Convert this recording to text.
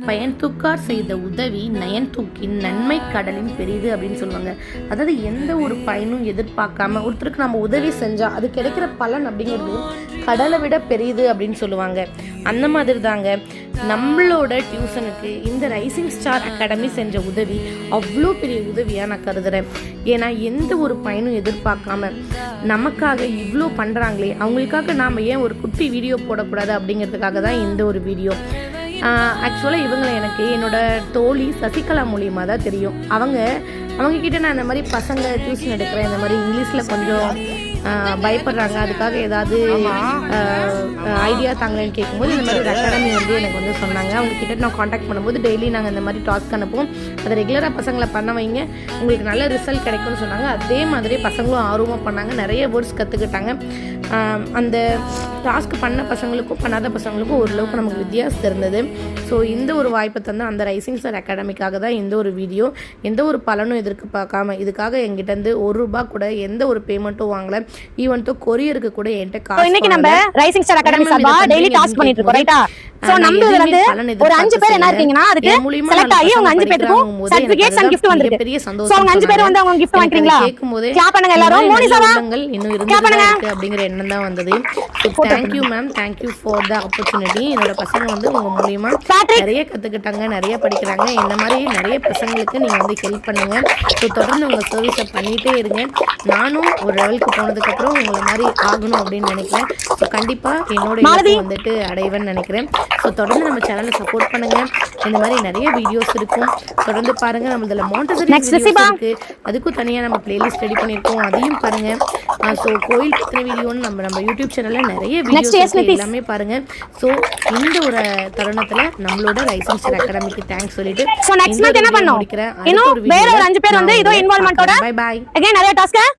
பயன் தூக்கார் செய்த உதவி நயன் தூக்கின் நன்மை கடலின் பெரிது அப்படின்னு சொல்லுவாங்க. அதாவது எந்த ஒரு பயனும் எதிர்பார்க்காம ஒருத்தருக்கு நம்ம உதவி செஞ்சால் அது கிடைக்கிற பலன் அப்படிங்கிறது கடலை விட பெரிது அப்படின்னு சொல்லுவாங்க. அந்த மாதிரி தாங்க நம்மளோட டியூஷனுக்கு இந்த ரைசிங் ஸ்டார் அகாடமி செஞ்ச உதவி அவ்வளோ பெரிய உதவியாக நான் கருதுகிறேன். ஏன்னா எந்த ஒரு பயனும் எதிர்பார்க்காம நமக்காக இவ்வளோ பண்ணுறாங்களே, அவங்களுக்காக நாம் ஏன் ஒரு குட்டி வீடியோ போடக்கூடாது அப்படிங்கிறதுக்காக தான் இந்த ஒரு வீடியோ. ஆக்சுவலாக இவங்களை எனக்கு என்னோட தோழி சசிகலா மூலியமாக தான் தெரியும். அவங்கக்கிட்ட நான் இந்த மாதிரி பசங்க டியூஷன் எடுக்கிறேன், இந்த மாதிரி இங்கிலீஷில் கொஞ்சம் பயப்படுறாங்க, அதுக்காக ஏதாவது ஐடியா தாங்களேன்னு கேட்கும்போது இந்த மாதிரி அகாடமி எனக்கு சொன்னாங்க. அவங்கக்கிட்ட நான் காண்டாக்ட் பண்ணும்போது டெய்லி நாங்கள் இந்த மாதிரி டாஸ்க் அனுப்புவோம், அதை ரெகுலராக பசங்களை பண்ண வைங்க, உங்களுக்கு நல்ல ரிசல்ட் கிடைக்கும்னு சொன்னாங்க. அதே மாதிரி பசங்களும் ஆர்வமாக பண்ணாங்க, நிறைய வேர்ட்ஸ் கற்றுக்கிட்டாங்க. அந்த டாஸ்க் பண்ண பசங்களுக்கும் பண்ணாத பசங்களுக்கும் ஓரளவுக்கு நமக்கு வித்தியாசம் இருந்தது. ஸோ இந்த ஒரு வாய்ப்பை தந்து அந்த ரைசிங் ஸ்டார் அகாடமிக்காக தான் இந்த ஒரு வீடியோ. எந்த ஒரு பலனும் எதிர்பார்க்காம இதுக்காக எங்கிட்டேருந்து ₹1 கூட எந்த ஒரு பேமெண்ட்டும் வாங்கல. ஈவன் கொரியருக்கு கூட என்கிட்ட காசு. இன்னைக்கு நம்ம ரைசிங் ஸ்டார் அகாடமி சபா டெய்லி டாஸ்க் பண்ணிட்டு இருக்கோம், ரைட்டா? சோ நம்ம வந்து ஒரு 5 பேர் என்ன இருக்கீங்கன்னா அதுக்கு செலக்ட் ஆகி அவங்க 5 பேருக்கும் சர்டிபிகேட்ஸ் அண்ட் gift வந்திருக்கு. பெரிய சந்தோஷம். சோ அவங்க 5 பேர் வந்து அவங்க gift வாங்குறீங்களா? கேக்கும்போது கிளாப் பண்ணுங்க எல்லாரும். மோனிசாவா இன்னும் இருக்கு அப்படிங்கிற எண்ணம் தான் வந்தது. Thank you ma'am, thank you for the opportunity. என்னோட பசங்க உங்க மூலமா நிறைய கத்துக்கிட்டாங்க, நிறைய படிக்கிறாங்க. இந்த மாதிரி நிறைய பசங்களுக்கு நீங்க ஹெல்ப் பண்ணுங்க. ஸோ தொடர்ந்து உங்க சர்வீஸை பண்ணிட்டே இருங்க. நானும் ஒரு லெவலுக்கு போனதுக்கு அப்புறம் உங்களை மாதிரி ஆகணும் அப்படின்னு நினைக்கிறேன். ஸோ கண்டிப்பா என்னோட அடைவேன்னு நினைக்கிறேன். ஸோ தொடர்ந்து நம்ம சேனலை சப்போர்ட் பண்ணுங்க. இந்த மாதிரி நிறைய வீடியோஸ் இருக்கும், தொடர்ந்து பாருங்க. நம்ம இதில் மாண்டசரி இருக்கு, அதுக்கும் தனியாக நம்ம பிளேலிஸ்ட் ரெடி பண்ணியிருக்கோம், அதையும் பாருங்க. ஸோ கோயில் பத்தின வீடியோன்னு நம்ம யூடியூப் சேனலில் நிறைய வீடியோஸ் எல்லாமே பாருங்க. ஸோ இந்த ஒரு தருணத்தில் நம்மளோட ரைசிங் ஸ்டார் அகாடமிக்கு தேங்க்ஸ் சொல்லிட்டு முடிக்கிறேன். இன்னும் வேற ஒரு 5 பேர் வந்து இதோ இன்வால்வ்மென்ட்டோட பை பை. அகைன் நிறைய டாஸ்க்